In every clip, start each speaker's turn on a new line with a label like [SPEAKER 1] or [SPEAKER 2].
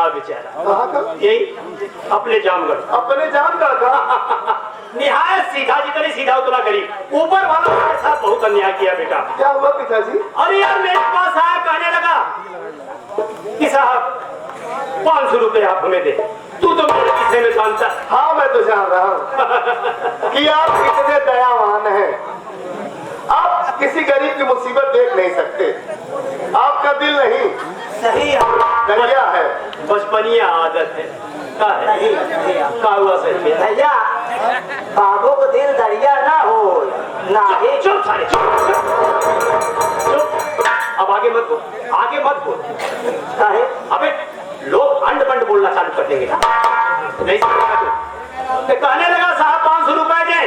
[SPEAKER 1] था बेचारा।
[SPEAKER 2] कहाँ का?
[SPEAKER 1] यही अपने जामगढ़।
[SPEAKER 2] अपने जामगढ़ का?
[SPEAKER 1] निहायत सीधा, जितने सीधा उतना गरीब। ऊपर वाला मेरे साथ बहुत अन्याय किया बेटा।
[SPEAKER 2] क्या हुआ पिताजी?
[SPEAKER 1] अरे यार मेरे पास आया, कहने लगा कि साहब 500 रुपए आप हमें दे। तू तो मेरे विषय में जानता।
[SPEAKER 2] हाँ मैं तो जान रहा हूँ कि आप कितने दयावान हैं। आप किसी गरीब की मुसीबत देख नहीं सकते। आपका दिल नहीं,
[SPEAKER 3] सही
[SPEAKER 2] दरिया है।
[SPEAKER 1] बचपनिया आदत है। का हुआ सही
[SPEAKER 3] भैया, बाबू को दिल दरिया ना हो ना ही।
[SPEAKER 1] चुप सारे चुप। अब आगे मत बोल, आगे मत बोल।
[SPEAKER 3] काहे?
[SPEAKER 1] अबे लोग अंड बंड बोलना चालू कर देंगे। नहीं तो कहने लगा साहब 500 रुपए दे,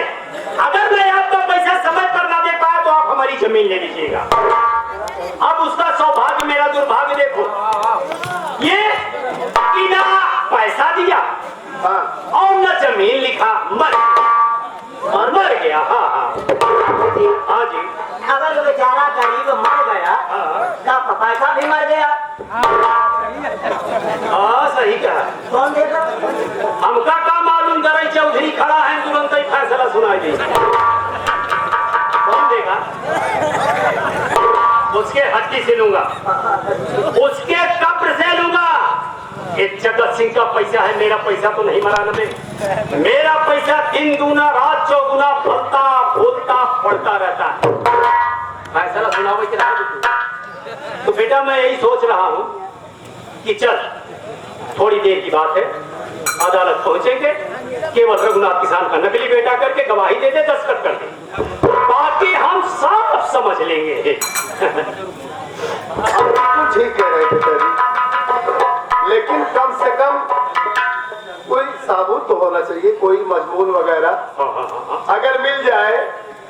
[SPEAKER 1] अगर मैं आपका पैसा समय पर ना दे पाया तो आप हमारी जमीन ले लीजिएगा। अब उसका सौभाग्य मेरा दुर्भाग्य देखो, ये बिना पैसा दिया और न जमीन लिखा, मर गया। हाँ हाँ जी।
[SPEAKER 3] अगर बेचारा गरीब मर गया तो पैसा भी मर गया।
[SPEAKER 1] हाँ सही कहा।
[SPEAKER 3] कौन देगा?
[SPEAKER 1] हमका का मालूम, दरई चौधरी खड़ा है, तुरंत ही फैसला सुनाई दे। कौन देगा? उसके हड्डी से लूंगा, उसके कब्र से लूंगा। एक जगत सिंह का पैसा है, मेरा पैसा तो नहीं मरा न। मेरा पैसा दिन दूना रात चौगुना फलता फूलता पड़ता रहता है। फैसला सुनाओ कि तो बेटा मैं यही सोच रहा हूँ कि चल थोड़ी देर की बात है, अदालत पहुंचेंगे, केवल रघुनाथ किसान का नकली बेटा करके गवाही दे दे, दस्तखत कर दे, बाकी हम सब समझ लेंगे।
[SPEAKER 2] आप ठीक कह रहे पिताजी, लेकिन कम से कम कोई साबुत तो होना चाहिए, कोई मजमून वगैरह अगर मिल जाए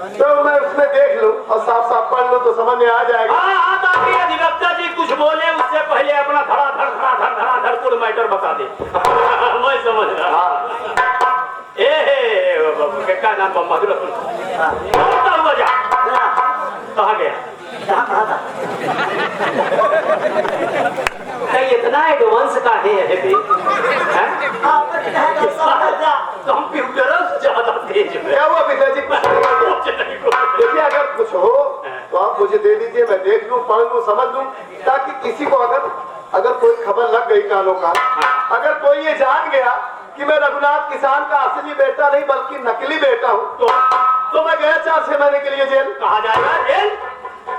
[SPEAKER 2] तो मैं उसमें देख लूं और साफ साफ पढ़ लूं तो समझ में आ जाएगा।
[SPEAKER 1] हाँ ताकि अधिवक्ता जी कुछ बोले उससे पहले अपना धड़ाधड़ पूरा मैटर बता दे। मैं समझ रहा। क्या नाम मधुर हुआ जा कहा गया? इतना एडवांस का है कंप्यूटर ज्यादा तेज है।
[SPEAKER 2] क्या हुआ पिताजी? देखिए अगर कुछ हो तो आप मुझे दे दीजिए, मैं देख लूं, पढ़ लूं, समझ लूं, ताकि किसी को अगर कोई खबर लग गई कानों का, अगर कोई ये जान गया कि मैं रघुनाथ किसान का असली बेटा नहीं बल्कि नकली बेटा हूँ तो मैं गया 4-6 महीने के लिए जेल।
[SPEAKER 1] कहा जाएगा जेल?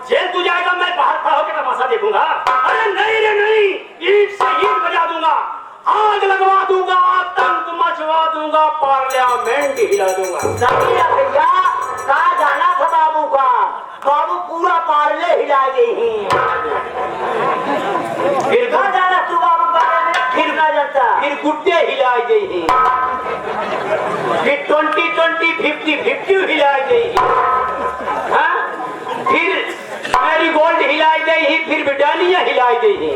[SPEAKER 1] जेल तू जाएगा, मैं बाहर खड़ा होकर तमाशा देखूंगा। अरे नहीं रे नहीं, ईंट से ईंट बजा दूंगा, आग लगवा दूंगा, आतंक मचवा दूंगा, पार्लियामेंट हिला दूंगा।
[SPEAKER 3] सही है भैया, कहा जाना था बाबू का, बाबू पूरा पार्ले हिला गई।
[SPEAKER 1] फिर
[SPEAKER 3] कहा जाना तू बाबू बारे में? फिर ना जाता,
[SPEAKER 1] फिर गुड्डे हिलाई गई, फिर 20-20 50-50 हिलाई गई, फिर मैरी गोल्ड हिलाई गई, फिर ब्रिटानिया हिलाई गई।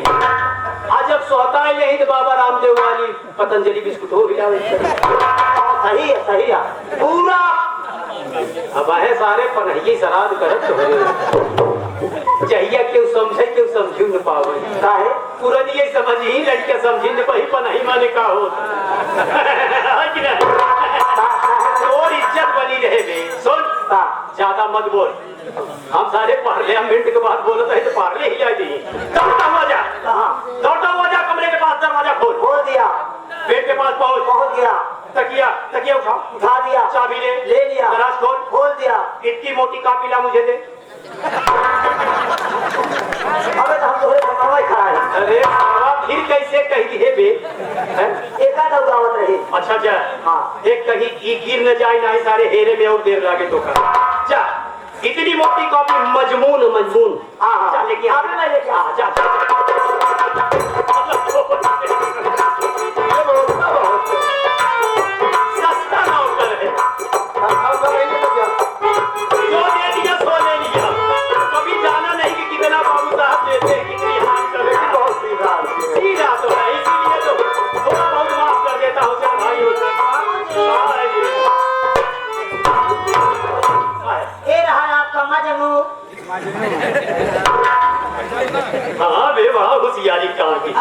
[SPEAKER 1] आज जब सोता है यही तो बाबा रामदेव वाली पतंजलि बिस्कुट हो हिला।
[SPEAKER 3] सही है पूरा।
[SPEAKER 1] अब है सारे पनहिए श्राद्ध करत हो चाहिए, क्यों समझे क्यों समझू न पावे।
[SPEAKER 3] काहे?
[SPEAKER 1] पुरानी ये समझ ही लड़के समझी न पही पनही माने का हो। और इज्जत बनी रहे बे। सुन ज्यादा मत बोल, हम सारे पार्लियामेंट के बाद बोलते हैं तो पार्ले ही जाती है। दौड़ता हुआ जा, दौड़ता हुआ जा, कमरे के पास दरवाजा खोल
[SPEAKER 3] दिया,
[SPEAKER 1] बेड के पास पहुंच
[SPEAKER 3] गया,
[SPEAKER 1] तकिया उठा
[SPEAKER 3] दिया,
[SPEAKER 1] चाबी
[SPEAKER 3] ले लिया,
[SPEAKER 1] दराज
[SPEAKER 3] खोल दिया।
[SPEAKER 1] इतनी मोटी कापी ला मुझे दे।
[SPEAKER 3] अबे तो हम तो खड़ा है।
[SPEAKER 1] अरे फिर कैसे कही दिए बे?
[SPEAKER 3] एक आधा उड़ावत रही।
[SPEAKER 1] अच्छा जा,
[SPEAKER 3] हाँ
[SPEAKER 1] एक कहीं गिर न जाए, ना ही सारे हेरे में और देर लागे तो जा। इतनी मोटी कॉपी मजमून
[SPEAKER 3] हाँ
[SPEAKER 1] लेके
[SPEAKER 3] मैं लेके
[SPEAKER 1] जा। सस्ता नौकर है, जो दे दिया सो ले लिया। कभी जाना नहीं कि कितना बाबू साहब देते हैं, कितनी हाथ कर देते।
[SPEAKER 2] बहुत
[SPEAKER 1] सीधा तो है, इसीलिए तो थोड़ा बहुत माफ कर देता हूँ भाई।
[SPEAKER 3] ये रहा आपका मजनू।
[SPEAKER 1] हाँ बे, वहाँ होशियारी कहाँ की।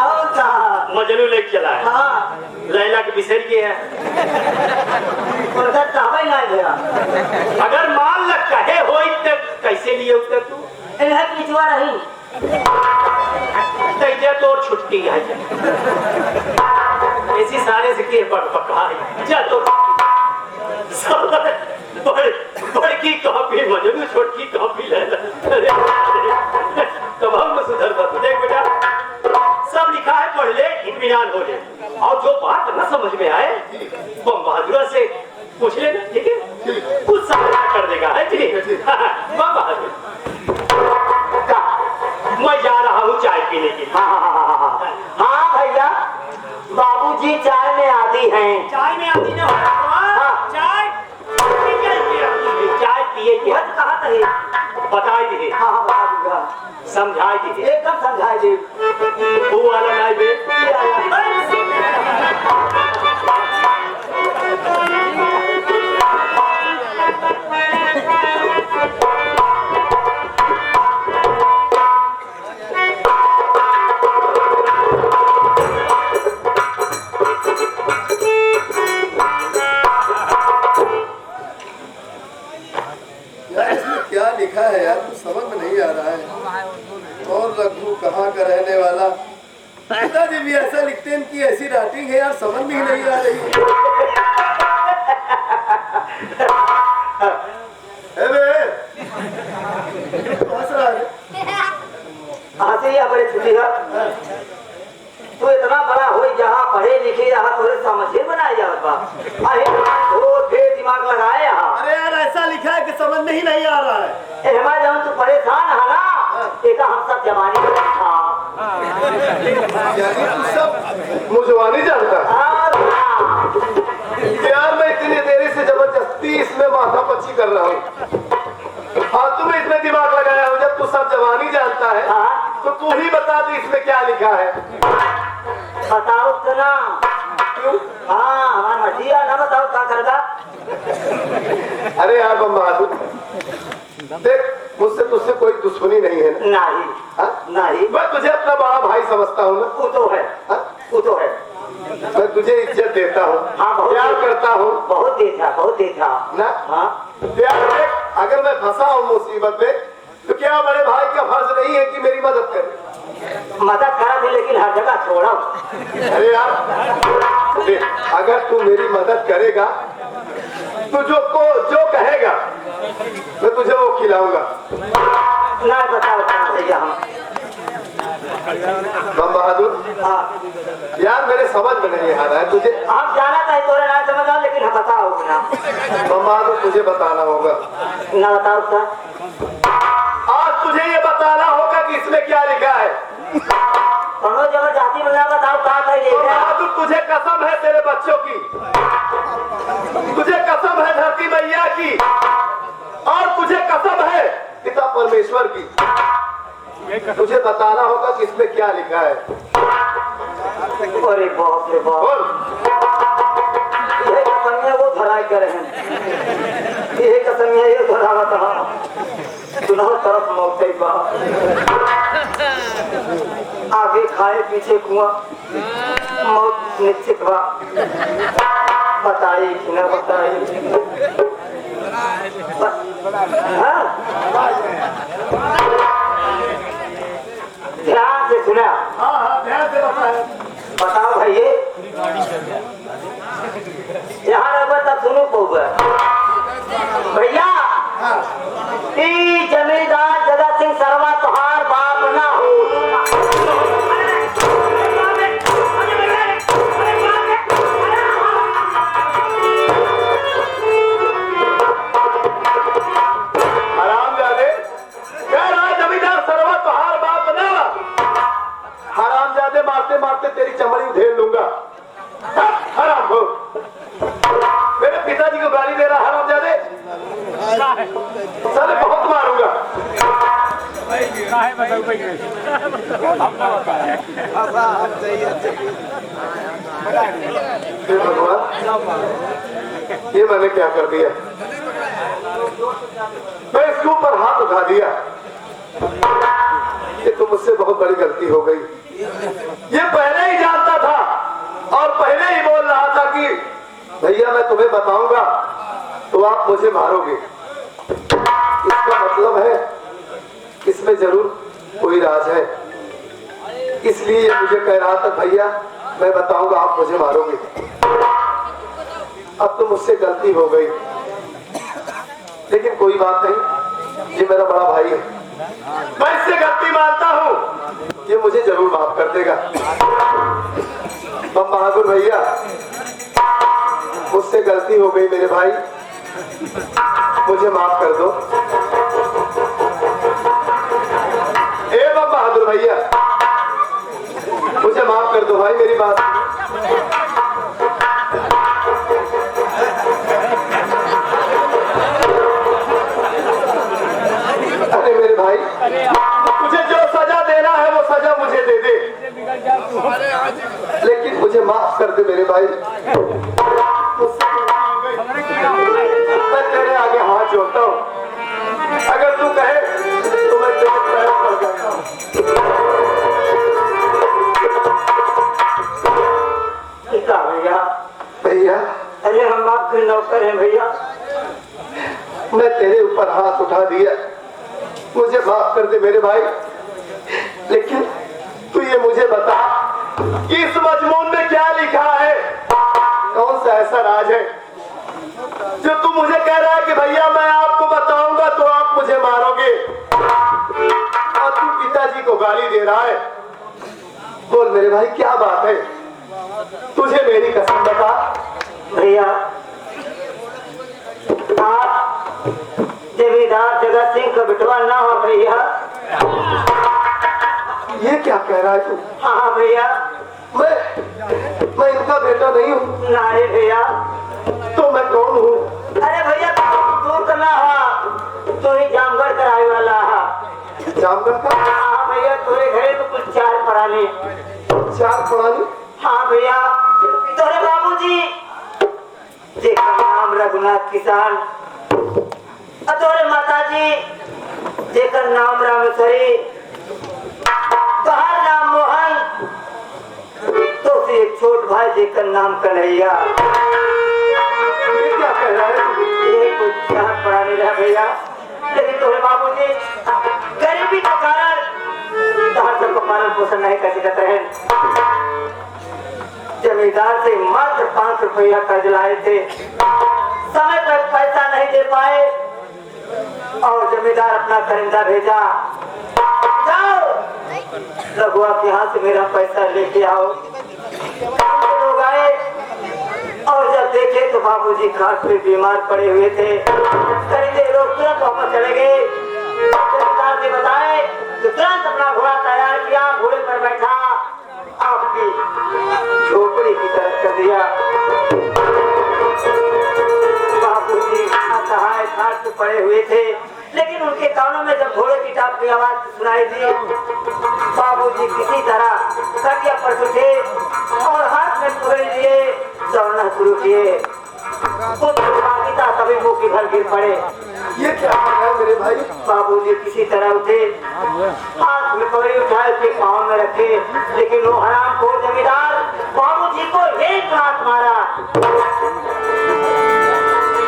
[SPEAKER 1] मजनू लेके चला है।
[SPEAKER 3] हाँ
[SPEAKER 1] लैला के बिसर के है।
[SPEAKER 3] उनका चाहबे ना गया
[SPEAKER 1] अगर मान लग कहे हो तो कैसे लिए उतर तू
[SPEAKER 3] इन्हें पिछवा रही
[SPEAKER 1] तैजे तो छुट्टी है ऐसी सारे से के पका जा तो बड़की कॉपी मजनू छोटकी कॉपी ले तब हम सुधर बात देख बेटा सब लिखा है पढ़ ले इत्मीनान हो ले और जो बात न समझ में आए वो बहादुर से पूछ लेना ठीक है कुछ सहायता कर देगा है ठीक वाह बहादुर मैं जा रहा हूँ चाय पीने के लिए।
[SPEAKER 3] हाँ भैया बाबूजी चाय में आदि हैं।
[SPEAKER 1] चाय में आती ना चाय चाय पिए के
[SPEAKER 3] कहा कहे
[SPEAKER 1] बता दिए
[SPEAKER 3] हाँ हाँ बता दूंगा
[SPEAKER 1] समझा दिए
[SPEAKER 3] एकदम समझाए दे
[SPEAKER 1] वो वाला नहीं बे
[SPEAKER 2] क्या लिखा है यार कुछ समझ में नहीं आ रहा है। और रघु कहाँ का रहने वाला पिताजी भी ऐसा लिखते हैं कि ऐसी राइटिंग है यार समझ में ही नहीं आ रही
[SPEAKER 3] हंसी या बड़े छुट्टी है तू इतना बड़ा हो जहाँ पढ़े लिखे यहाँ थोड़े समझे बनाए जात बा बहुत ढेर दिमाग लगाए यहाँ।
[SPEAKER 2] अरे यार ऐसा लिखा है कि समझ में ही नहीं आ रहा है।
[SPEAKER 3] हमारे जब तू परेशान है ना एक हम सब जवानी में था
[SPEAKER 2] यानी तू सब मुझवानी जानता है यार मैं इतनी देरी से जबरदस्ती इसमें माथा पच्ची कर रहा हूँ। हाँ तुम्हें इसमें दिमाग लगाया हो जब तू सब जवानी जानता है तो तू ही बता दे इसमें क्या लिखा है।
[SPEAKER 3] बताओ तो ना हाँ हमारा मटिया ना बताओ क्या करता।
[SPEAKER 2] अरे यार बम बहादुर देख मुझसे तुझसे कोई दुश्मनी नहीं है ना?
[SPEAKER 3] नहीं नहीं
[SPEAKER 2] मैं तुझे अपना बड़ा भाई समझता हूँ ना।
[SPEAKER 3] वो तो है वो तो है
[SPEAKER 2] मैं तुझे इज्जत देता हूँ
[SPEAKER 3] हाँ
[SPEAKER 2] प्यार करता हूँ
[SPEAKER 3] बहुत देखा
[SPEAKER 2] ना।
[SPEAKER 3] हाँ
[SPEAKER 2] प्यार देख अगर मैं फंसा हूँ मुसीबत में तो क्या बड़े भाई का फर्ज नहीं है कि मेरी मदद करे।
[SPEAKER 3] मदद करा थी लेकिन हर जगह छोड़ा।
[SPEAKER 2] अरे यार देख अगर तू मेरी मदद करेगा तो जो कहेगा मैं तुझे वो खिलाऊंगा।
[SPEAKER 3] ना बताओ भैया हम
[SPEAKER 2] बम बहादुर
[SPEAKER 3] हाँ
[SPEAKER 2] यार मेरे समझ में नहीं आ रहा है तुझे।
[SPEAKER 3] आप जाना था तोरे ना समझ आओ लेकिन हम बताओ ना।
[SPEAKER 2] बम बहादुर तुझे बताना होगा
[SPEAKER 3] ना बताओ सर
[SPEAKER 2] आज तुझे ये बताना होगा कि इसमें क्या लिखा है।
[SPEAKER 3] कौनो जबरदस्ती में ना बताओ कहा कहीं
[SPEAKER 2] बम
[SPEAKER 3] लिखा है।
[SPEAKER 2] बहादुर तुझे कसम है तेरे बच्चों की तुझे कसम है धरती मैया की और तुझे कसम है पिता परमेश्वर की तुझे बताना होगा कि इसमें क्या लिखा है।
[SPEAKER 3] अरे बाप रे बाप
[SPEAKER 2] बोल
[SPEAKER 3] ये कसम वो धराई करे हैं ये कसम ये धरा बता दोनों तरफ मौत है बा आगे खाए पीछे कुआं मौत निश्चित बा बताई कि ना बताई। हाँ? ध्यान से सुना।
[SPEAKER 2] हाँ ध्यान से बताए।
[SPEAKER 3] बताओ भाई यहाँ रखो तब सुनो पहुँचा भैया जमींदार जगत सिंह सर्मा तुहार बाप ना हो।
[SPEAKER 2] हरामजादे क्या रहा जमींदार सर्वा तुहार बाप ना। हरामजादे मारते मारते तेरी चमड़ी उधेड़ लूंगा। हराम हो मेरे पिताजी को गाली दे रहा हरामजादे साले बहुत मारूंगा। ये मैंने क्या कर दिया। मैं इसके ऊपर हाथ उठा दिया। ये तो मुझसे बहुत बड़ी गलती हो गई। ये पहले ही जानता था और पहले ही बोल रहा था कि भैया मैं तुम्हें बताऊंगा तो आप मुझे मारोगे। इसका मतलब है इसमें जरूर कोई राज है, इसलिए ये मुझे कह रहा था भैया मैं बताऊंगा आप मुझे मारोगे। अब तो मुझसे गलती हो गई, लेकिन कोई बात नहीं, ये मेरा बड़ा भाई है, मैं इससे गलती मानता हूँ, ये मुझे जरूर माफ कर देगा। बम बहादुर भैया मुझसे गलती हो गई मेरे भाई, मुझे माफ कर दो। ए बम बहादुर भैया मुझे माफ कर दो भाई, मेरी बात अरे मेरे भाई मुझे जो सजा देना है वो सजा मुझे दे दे, लेकिन मुझे माफ कर दे मेरे भाई। मैं तेरे आगे हाथ जोड़ता हूँ, अगर तू कहे तो मैं तेरे पैर पड़ जाता हूँ।
[SPEAKER 3] भैया
[SPEAKER 2] भैया
[SPEAKER 3] अरे हम आपके नौकर हैं भैया।
[SPEAKER 2] मैं तेरे ऊपर हाथ उठा दिया, मुझे माफ कर दे मेरे भाई, लेकिन तू ये मुझे बता कि इस मजमून में क्या लिखा है, कौन सा ऐसा राज है जो तू मुझे कह रहा है कि भैया मैं आपको बताऊंगा तो आप मुझे मारोगे, और तू पिताजी को गाली दे रहा है। बोल मेरे भाई क्या बात है, तुझे मेरी कसम बता।
[SPEAKER 3] भैया आप जमींदार जगत सिंह का बिटवा ना हो भैया।
[SPEAKER 2] ये क्या कह रहा है तू?
[SPEAKER 3] हाँ भैया
[SPEAKER 2] मैं इनका बेटा नहीं हूँ।
[SPEAKER 3] नहीं भैया।
[SPEAKER 2] तो मैं कौन हूँ?
[SPEAKER 3] अरे भैया तू तो ना हो, तू ही जामगढ़ कराए वाला है।
[SPEAKER 2] जामगढ़ का?
[SPEAKER 3] हाँ भैया तोरे घरे तो कुछ चार पराने।
[SPEAKER 2] चार पराने?
[SPEAKER 3] हाँ भैया तोरे बाबूजी जेकर नाम रघुनाथ किसान, तोरे माताजी जेकर नाम रामेश्वरी, तोहार नाम मोहन, तो फिर एक छोट भाई जेकर नाम कन्हैया।
[SPEAKER 2] ये क्या कह रहा है?
[SPEAKER 3] ये कुछ चार पराने रहा भैया, लेकिन तोरे बाबूजी गरीबी के कारण तोहार सबको पालन पोषण नहीं कर सकते हैं। जमींदार से मात्र 5 रुपया कर्ज लाए थे, समय पर पैसा नहीं दे पाए और जमींदार अपना करिंदा भेजा, जाओ रघुआ के यहाँ से मेरा पैसा लेके आओ। लोग आए और जब देखे तो बाबूजी खाट पे बीमार पड़े हुए थे। खरीदे लोग तुरंत वापस चले गए। जमींदार ने बताए तो तुरंत अपना घोड़ा तैयार किया, घोड़े पर बैठा आपकी झोपड़ी की तरफ कर दिया। बाबूजी असहाय खाट पे पड़े हुए थे, लेकिन उनके कानों में जब घोड़े की टाप की आवाज सुनाई दी, बाबूजी किसी तरह खटिया पर उठे और हाथ में पकड़ लिए दौड़ना शुरू किए। पिता कभी मुंह की भर गिर पड़े।
[SPEAKER 2] ये क्या है मेरे भाई?
[SPEAKER 3] बाबूजी किसी तरह उठे, हाथ में पकड़ी उठाए उसके पाँव में रखे, लेकिन वो हरामखोर जमींदार बाबूजी को एक लात मारा।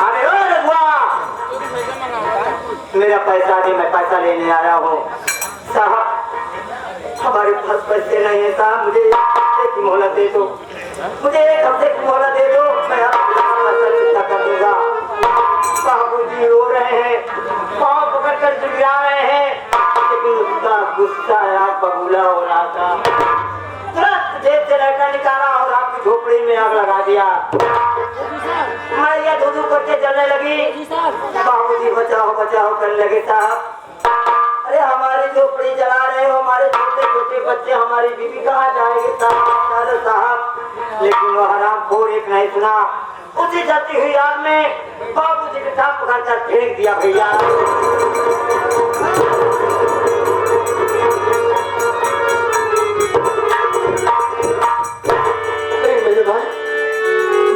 [SPEAKER 3] अरे ओ रघुआ मेरा पैसा दे, मैं पैसा लेने आया हूँ। साहब हमारे पास पैसे नहीं है साहब, मुझे एक मोहलत दे दो, मुझे एक हफ्ते की मोहलत दे दो, मैं आपका पैसा चुकता कर दूंगा। बाबूजी रो रहे हैं, पाँव पकड़कर चिल्ला रहे हैं, लेकिन उसका गुस्सा यार बबूला हो रहा था। तुरंत जेब से लड़का निकाला और आपकी झोपड़ी में आग लगा दिया। मैया धुधु करके जलने लगी। बाबूजी बचाओ बचाओ करने लगे। साहब अरे हमारी झोपड़ी जला रहे हो, हमारे छोटे छोटे बच्चे, हमारी बीवी कहाँ जाएंगे साहब? साहब लेकिन वो हरामखोर एक नहीं सुना। उसी जलती हुई आग में बाबूजी के टाप पकड़कर फेंक दिया। भैया
[SPEAKER 2] मेरे भाई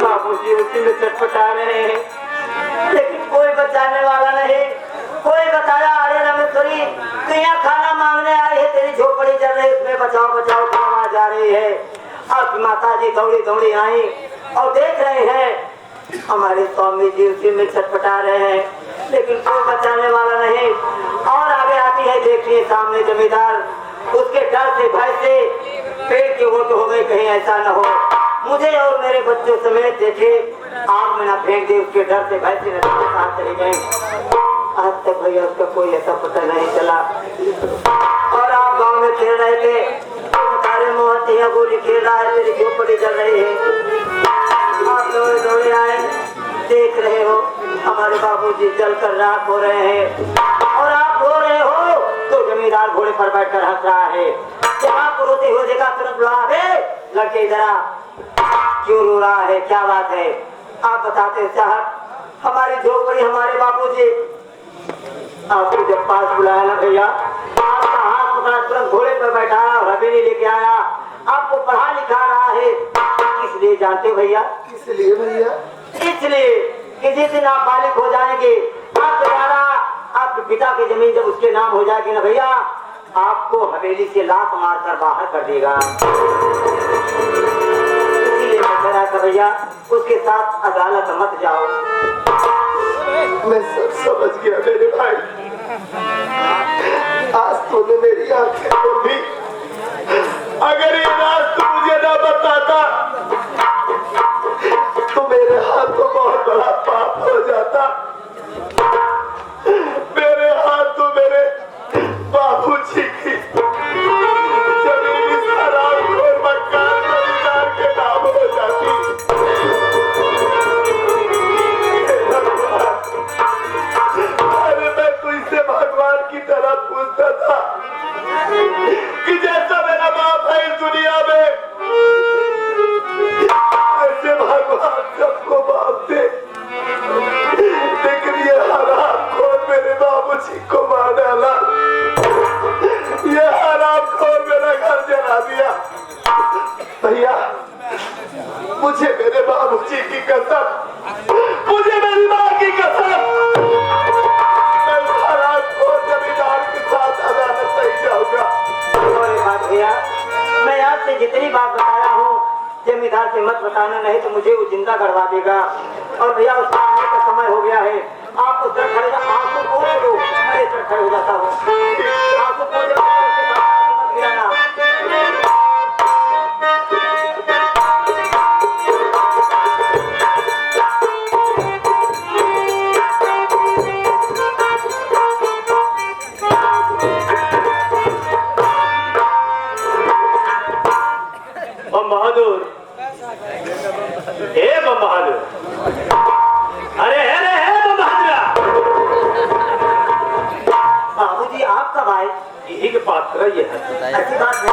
[SPEAKER 3] बाबूजी उसी में चटपटा रहे हैं, लेकिन कोई बचाने वाला नहीं। कोई बताया अरे रमेश्वरी तू यहाँ खाना मांगने आई है, तेरी झोपड़ी जल रही है, उसमें बचाओ बचाओ की आवाज आ रही है। आपकी माता जी दौड़ी दौड़ी आई और देख रहे हैं हमारे स्वामी जी उसी में छटपटा रहे हैं, लेकिन कोई बचाने वाला नहीं। और आगे आती है, देखिए सामने जमींदार, उसके डर से भय से पेट के वोट हो गए, कहीं ऐसा न हो मुझे और मेरे बच्चों समेत देखे आग में ना फेंक दे, उसके डर से भय से नदी के साथ चले गए। आज तक भैया उसका कोई ऐसा पता नहीं चला। और आप गांव में खेल रहे थे, सारे मोहतिया गोली खेल रहा है, तेरी झोपड़ी चल रही है, आप दौड़े दौड़े आए, देख रहे हो हमारे बाबूजी जलकर राख हो रहे हैं और आप रो रहे हो तो जमींदार घोड़े पर बैठकर हंस रहा है। जब आपको रोते हुए देखा तुरंत बुला, लड़के इधर आ, क्यों रो रहा है, क्या बात है? आप बताते साहब, हमारी झोपड़ी, हमारे बाबूजी आपको जब पास बुलाया ना भैया, आपका हाथ पकड़ा, तुरंत घोड़े पर बैठाया और हवेली लेके आया, आपको पढ़ा लिखा रहा है। इसलिए जानते हो भैया?
[SPEAKER 2] इसलिए भैया,
[SPEAKER 3] इसलिए कि जिस दिन आप बालिक हो जाएंगे, आप दोबारा आपके पिता की जमीन जब उसके नाम हो जाएगी ना भैया, आपको हवेली से लात मारकर बाहर कर देगा। इसीलिए मैं कह रहा था भैया, उसके साथ अदालत मत जाओ।
[SPEAKER 2] मैं सब समझ गया मेरे भाई, आज तूने मेरी आंखें खोली। अगर ये राज तू मुझे ना बताता तो मेरे हाथ को बहुत बड़ा पाप हो जाता। मेरे हाथ तो मेरे बाबूजी की जमीन इस हरामखोर मकान जमींदार के नाम हो जाती। अरे मैं तुझसे भगवान की तरह पूछता था कि जैसा मेरा बाप है इस दुनिया में, ऐसे भगवान सबको बाप दे। लेकिन ये हरामखोर मेरे बाबूजी को मार डाला, ये हरामखोर मेरा घर जला दिया। भैया, मुझे मेरे बाबूजी की कसम, मुझे मेरी माँ की कसम, मैं हरामखोर जमींदार के साथ अदालत नहीं जाऊंगा।
[SPEAKER 3] और एक बात भैया, मैं आपसे जितनी बात बताया हूँ, जमींदार से मत बताना, नहीं तो मुझे वो जिंदा करवा देगा। और भैया उसका आने का समय हो गया है, आप उस तरफ खड़े आंसू पोंछ दो, मैं इस तरफ खड़े हो जाता हूँ। आंसू पोंछ दो, उसके बाद आंसू मत गिराना।
[SPEAKER 1] बम बहादुर, हे बम बहादुर, अरे है बम बहादुर।
[SPEAKER 3] बाबूजी आप कब आए?
[SPEAKER 1] यही के पात्र ये है।
[SPEAKER 3] अच्छी बात है,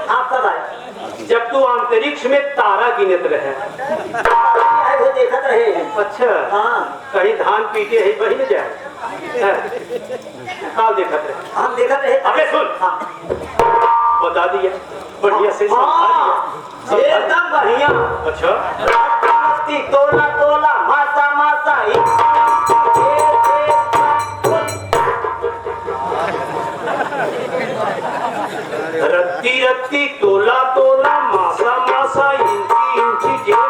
[SPEAKER 3] आप कब आए?
[SPEAKER 1] जब तू अंतरिक्ष में तारा गिनत रहे।
[SPEAKER 3] आए वो देखत रहे हैं।
[SPEAKER 1] अच्छा,
[SPEAKER 3] हाँ,
[SPEAKER 1] कहीं धान पीटे है वही न जाए। काल देखत रहे,
[SPEAKER 3] हम देखत रहे।
[SPEAKER 1] अबे सुन,
[SPEAKER 3] हाँ,
[SPEAKER 1] बता दिया, बढ़िया से समझा दिया।
[SPEAKER 3] एकदम बढ़िया।
[SPEAKER 1] अच्छा,
[SPEAKER 3] तोला तोला मासा मासा
[SPEAKER 1] रत्ती रत्ती तोला तोला मासा मासा इंची इंची जेब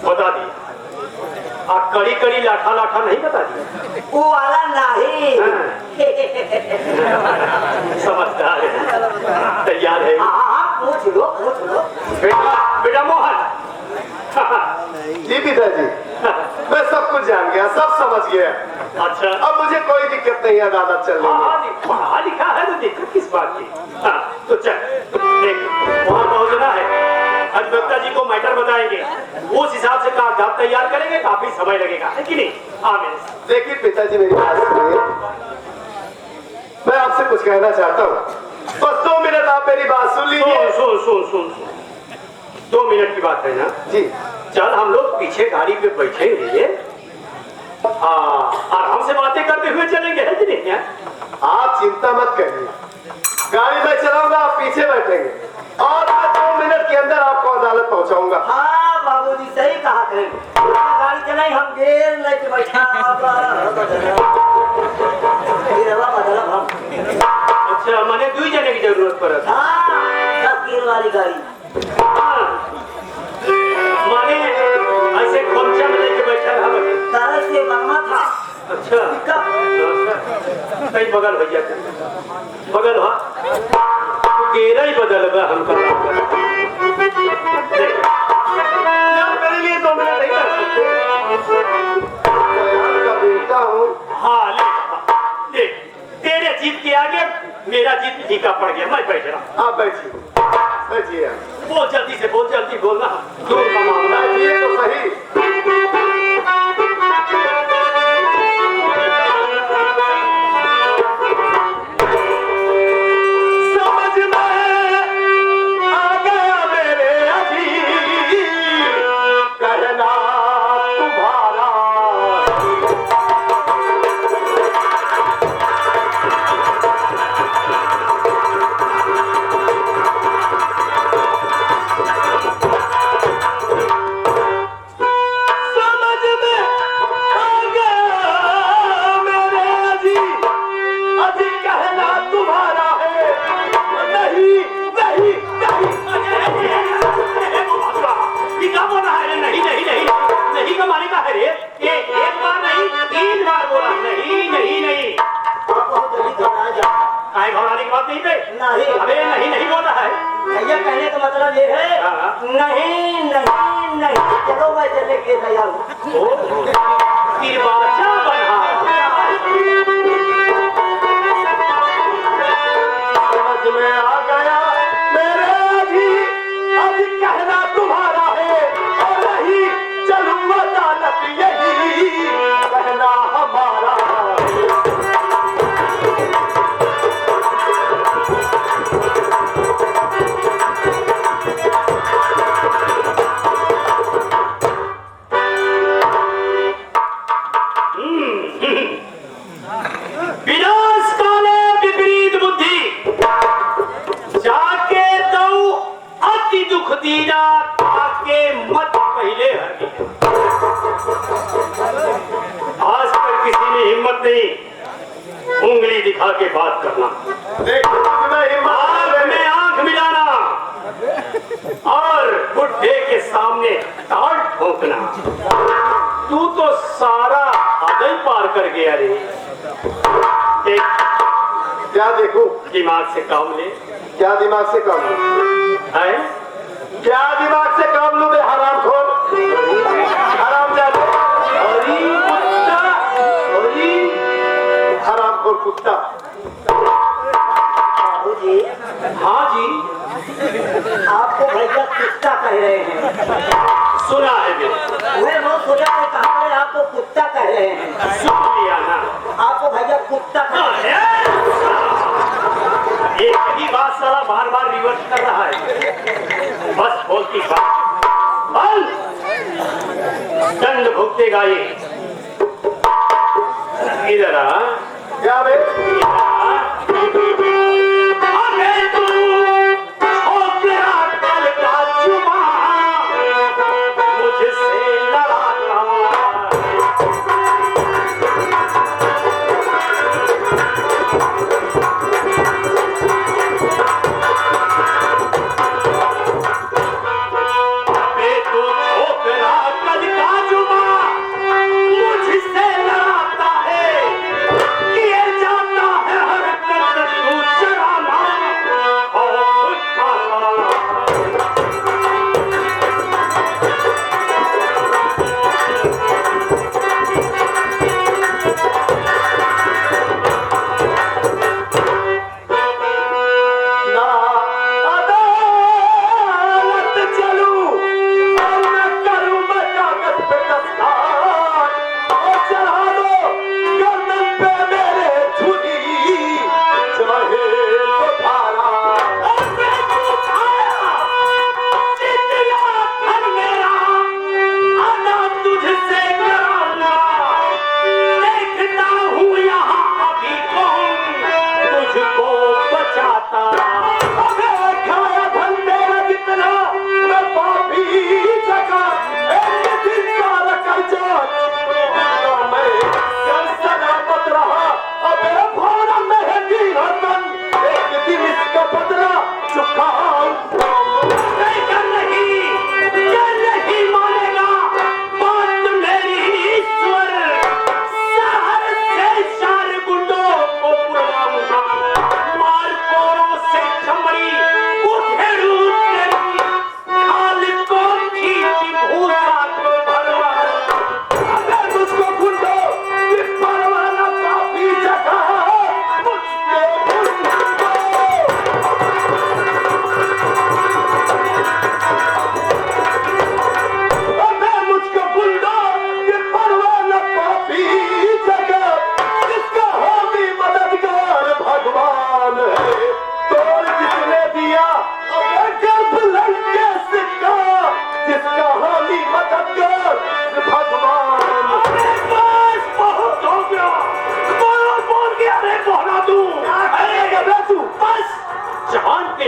[SPEAKER 1] बता दी। आप कड़ी कड़ी लाठा लाठा नहीं बता दी।
[SPEAKER 3] वो वाला नहीं।
[SPEAKER 1] समझदार है, तैयार है।
[SPEAKER 3] पूछ लो।
[SPEAKER 1] बेटा बेटा मोहन।
[SPEAKER 2] जी पिताजी, मैं सब कुछ जान गया, सब समझ गया।
[SPEAKER 1] अच्छा,
[SPEAKER 2] अब मुझे कोई दिक्कत नहीं है अदालत चलने में।
[SPEAKER 1] पढ़ा लिखा है तो दिक्कत किस बात की? तो चल देख, वहाँ पहुँचना है, अधिवक्ता जी को मैटर बताएंगे, उस हिसाब से कागजात तैयार करेंगे, काफी समय लगेगा, है कि नहीं? हाँ मेरे साथ।
[SPEAKER 2] देखिए पिताजी, मेरी बात सुनिए, मैं आपसे कुछ कहना चाहता हूँ। बस 2 मिनट आप मेरी बात सुन लीजिए।
[SPEAKER 1] सुन 2 मिनट की बात है ना
[SPEAKER 2] जी।
[SPEAKER 1] चल हम लोग पीछे गाड़ी पे बैठेंगे, आराम से बातें करते हुए चलेंगे, है कि नहीं?
[SPEAKER 2] आप चिंता मत करिए, गाड़ी में चलाऊंगा, आप पीछे बैठेंगे और मैं 2 मिनट के अंदर आपको अदालत पहुंचाऊंगा।
[SPEAKER 3] हाँ बाबूजी सही कहा करेंगे, गाड़ी चलाई हम देर लेके बैठा।
[SPEAKER 1] अच्छा माने 2 जने की जरूरत पड़त।
[SPEAKER 3] हाँ 10 गियर वाली गाड़ी।
[SPEAKER 1] हाँ। माने ऐसे खोमचा में लेके बैठा रहा बने।
[SPEAKER 3] तरह से बनवा था।
[SPEAKER 1] अच्छा अच्छा कहीं बगल भैया बगल हा गेरा ही बदल बा हमका यार मेरे लिए 2 मिनट नहीं कर सकते।
[SPEAKER 2] का बेटा हूँ।
[SPEAKER 1] हाँ ले तेरे जीत के आगे मेरा जीत फीका पड़ गया। मैं बैठ रहा।
[SPEAKER 2] आप बैठिए बैठिए।
[SPEAKER 1] बोल जल्दी से बोल जल्दी बोलना दूर का मामला है।
[SPEAKER 2] बैठिए तो सही।
[SPEAKER 3] नहीं
[SPEAKER 1] अबे नहीं नहीं बोल रहा है
[SPEAKER 3] भैया। कहने का मतलब ये है नहीं नहीं नहीं। चलो मैं चलने के लिए तैयार हूँ।
[SPEAKER 1] बादशाह बना
[SPEAKER 2] समझ में आ गया मेरे जी अब कहना तुम्हारा है और नहीं चलूँ अदालत यही कहना हमारा
[SPEAKER 1] विनाश काले विपरीत बुद्धि जाके दो अति दुख दीना ताके मत पहले हरी। आज तक किसी ने हिम्मत नहीं उंगली दिखा के बात करना। आंख में आंख मिलाना और बुढ़े के सामने ताल ठोकना। तू तो सारा हद ही पार कर गया रे।
[SPEAKER 2] क्या देखो
[SPEAKER 1] दिमाग से काम ले।
[SPEAKER 2] क्या दिमाग से काम लूं?
[SPEAKER 1] है
[SPEAKER 2] क्या दिमाग से काम लूं? हराम खोर हराम जादे
[SPEAKER 1] अरे कुत्ता अरे
[SPEAKER 2] हराम खोर कुत्ता।
[SPEAKER 3] बाबू जी
[SPEAKER 1] हाँ जी
[SPEAKER 3] आपको भैया कुत्ता कह रहे हैं।
[SPEAKER 1] सुना है मेरे
[SPEAKER 3] मैं बहुत सोचा था कहाँ गए आपको कुत्ता कह रहे हैं।
[SPEAKER 1] सुन लिया ना।
[SPEAKER 3] आपको भैया कुत्ता कह रहे हैं।
[SPEAKER 1] एक ही बात साला बार बार रिवर्स कर रहा है। बस बोलती बात बल दंड भुगतेगा ये। इधर आ
[SPEAKER 2] क्या बे?
[SPEAKER 1] अबे तू छोकरा कल का जुमा मुझसे लड़ाता अबे तू छोकरा कल का जुमा मुझसे लड़ाता है किए जाता है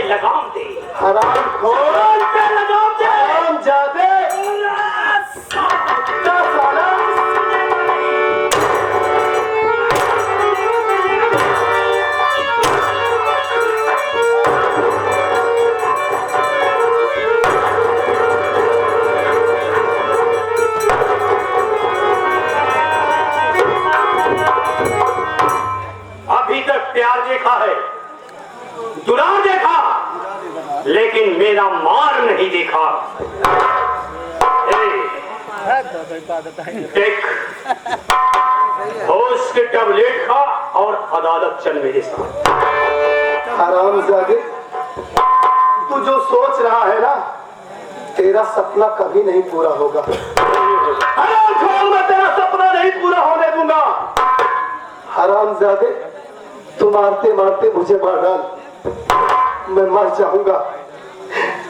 [SPEAKER 1] लगाम दे,
[SPEAKER 2] हरामखोर,
[SPEAKER 1] जुबान पे लगाम दे।
[SPEAKER 2] हरामजादे, कुत्ता साला।
[SPEAKER 1] अभी तक प्यार देखा है, दुलार देखा, लेकिन मेरा मार नहीं देखा। देख, होश के टैबलेट खा और अदालत चल मेरे साथ।
[SPEAKER 2] हरामजादे, तू जो सोच रहा है ना, तेरा सपना कभी नहीं पूरा होगा। हरामखोर, मैं तेरा सपना नहीं पूरा होने दूंगा। हरामजादे, तू मारते मारते मुझे मार डाल, मैं मर जाऊंगा,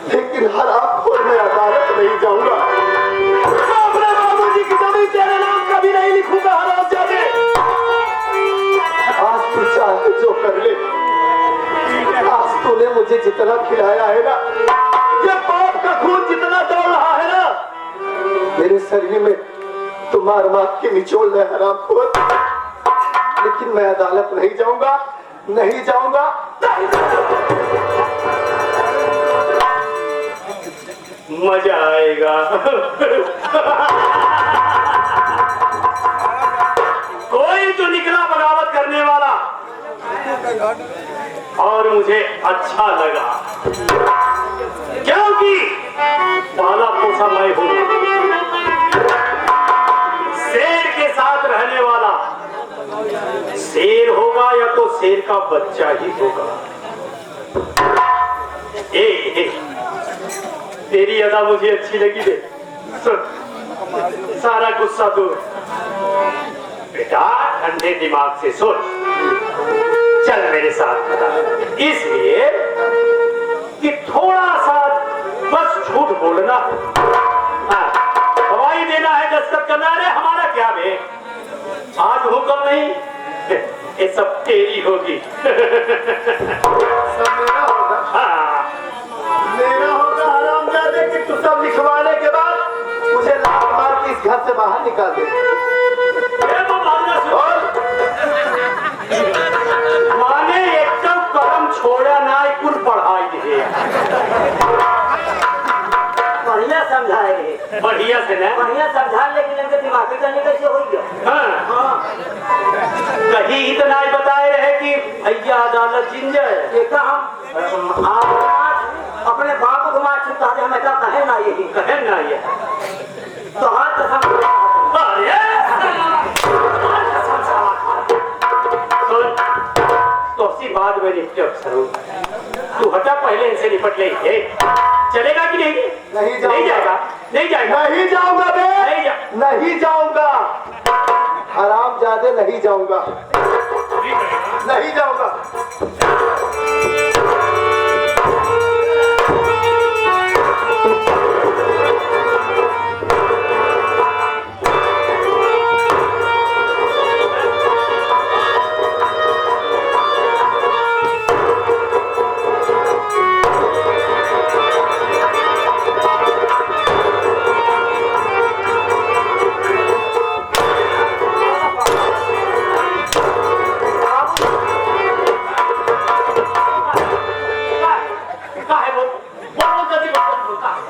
[SPEAKER 2] लेकिन हरामखोर मैं अदालत नहीं जाऊंगा। मैं अपने बाबूजी की जमीन तेरे नाम कभी नहीं लिखूंगा। हरामजादे, आज तू चाहे जो कर ले, आज तूने मुझे जितना खिलाया है ना, ये बाप का खून जितना दौड़ रहा है ना, मेरे शरीर में तू मार मार के निचोड़ ले हरामखोर, लेकिन मैं अदालत नहीं जाऊंगा, नहीं जाऊंगा, नहीं जाऊंगा।
[SPEAKER 1] मजा आएगा। कोई तो निकला बगावत करने वाला, और मुझे अच्छा लगा, क्योंकि पाला पोसा मैं हूं। शेर के साथ रहने वाला शेर होगा या तो शेर का बच्चा ही होगा। ए, तेरी अदा मुझे अच्छी लगी दे, सारा गुस्सा दूर। बेटा ठंडे दिमाग से सोच, चल मेरे साथ बता, इसलिए कि थोड़ा सा बस झूठ बोलना, हाँ, हवाई देना है, दस्तखत करना है, हमारा क्या बे, आज हुक्म नहीं, ये सब तेरी होगी।
[SPEAKER 2] सब मेरा होगा,
[SPEAKER 1] हाँ,
[SPEAKER 2] मेरा होगा। हरामजादे कि तू सब लिखवाने के बाद मुझे लात मार के इस घर से बाहर निकाल दे।
[SPEAKER 1] ये तो भावना से
[SPEAKER 2] और
[SPEAKER 1] माने एकदम कदम छोड़ा ना, कुल पढ़ाई दे,
[SPEAKER 3] बढ़िया समझाए,
[SPEAKER 1] बढ़िया से ना।
[SPEAKER 3] बढ़िया समझा, लेकिन इनके दिमाग में करने कैसे हो गया।
[SPEAKER 1] हाँ, कहीं इतना ही बताए रहे कि भैया अदालत जिंजर,
[SPEAKER 3] देखा हम आप अपने बाप को घुमा चुका है, हमें कहे ना यही,
[SPEAKER 1] कहे ना ये।
[SPEAKER 3] तो हाथ कसम,
[SPEAKER 1] अरे सुन, तो सी बात में निपटे अफसर हूँ, तू हटा, पहले इनसे निपट ले। चलेगा कि नहीं?
[SPEAKER 2] नहीं जाऊंगा।
[SPEAKER 1] नहीं जाएगा, नहीं जाएगा,
[SPEAKER 2] नहीं जाऊंगा बे,
[SPEAKER 1] नहीं जा,
[SPEAKER 2] नहीं जाऊंगा। हरामजादे, नहीं जाऊंगा, नहीं जाऊंगा।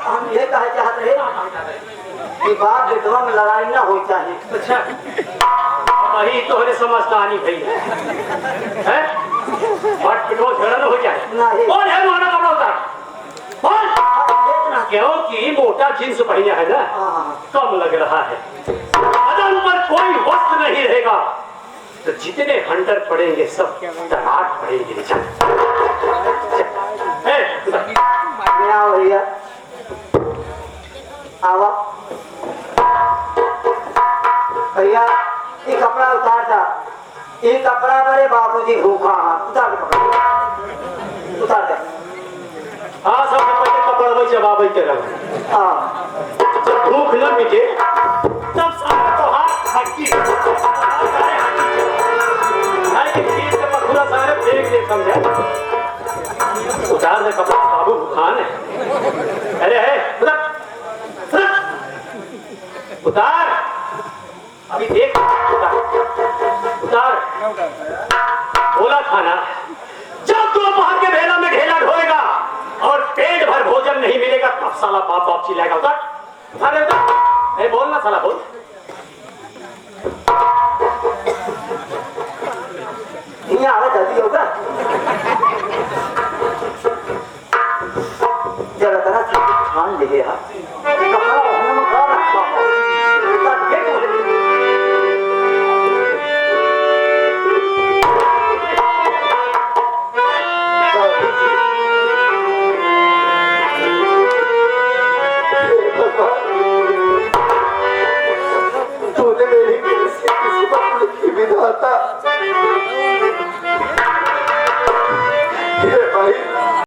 [SPEAKER 3] हम ये कहे चाहते हैं कि बाप बेटवा में लड़ाई ना हो चाहिए।
[SPEAKER 1] अच्छा, वही तोहरे समझदानी भई है, बट पिटो झगड़ा हो जाए।
[SPEAKER 3] नहीं।
[SPEAKER 1] कौन है मोहना कपड़ा उतार, कौन? क्योंकि मोटा जींस पहना है ना, कम लग रहा है, बदन पर कोई वस्त्र नहीं रहेगा, तो जितने हंटर पड़ेंगे सब तराट पड़ेंगे।
[SPEAKER 3] भैया आवा भैया, ये कपड़ा उतार था, ये कपड़ा मेरे बाबूजी भूखा, उतार दे कपड़ा, उतार दे।
[SPEAKER 1] हाँ, सब पहले कपड़ा वही जवाब के रंग,
[SPEAKER 3] हाँ,
[SPEAKER 1] जब भूख न मिटे तब सारा तो हाथ हट्टी, सारे हट्टी, सारे खेत का पखुरा सारे फेंक दे, समझा? उतार दे कपड़ा, बाबू खान है। अरे है उतार, अभी देख, उतार बोला खाना। जब दोपहर के बेला में ढेला ढोएगा और पेट भर भोजन नहीं मिलेगा तब साला बाप बाप चिल्लाएगा। उतार उतार, बोल ना साला बोल।
[SPEAKER 3] यहाँ आवे जल्दी होगा, जरा तरह से छान ले गया कपड़ा हमने कहाँ रखा हो।
[SPEAKER 2] तूने मेरी किसी किस्मत लिखी विधाता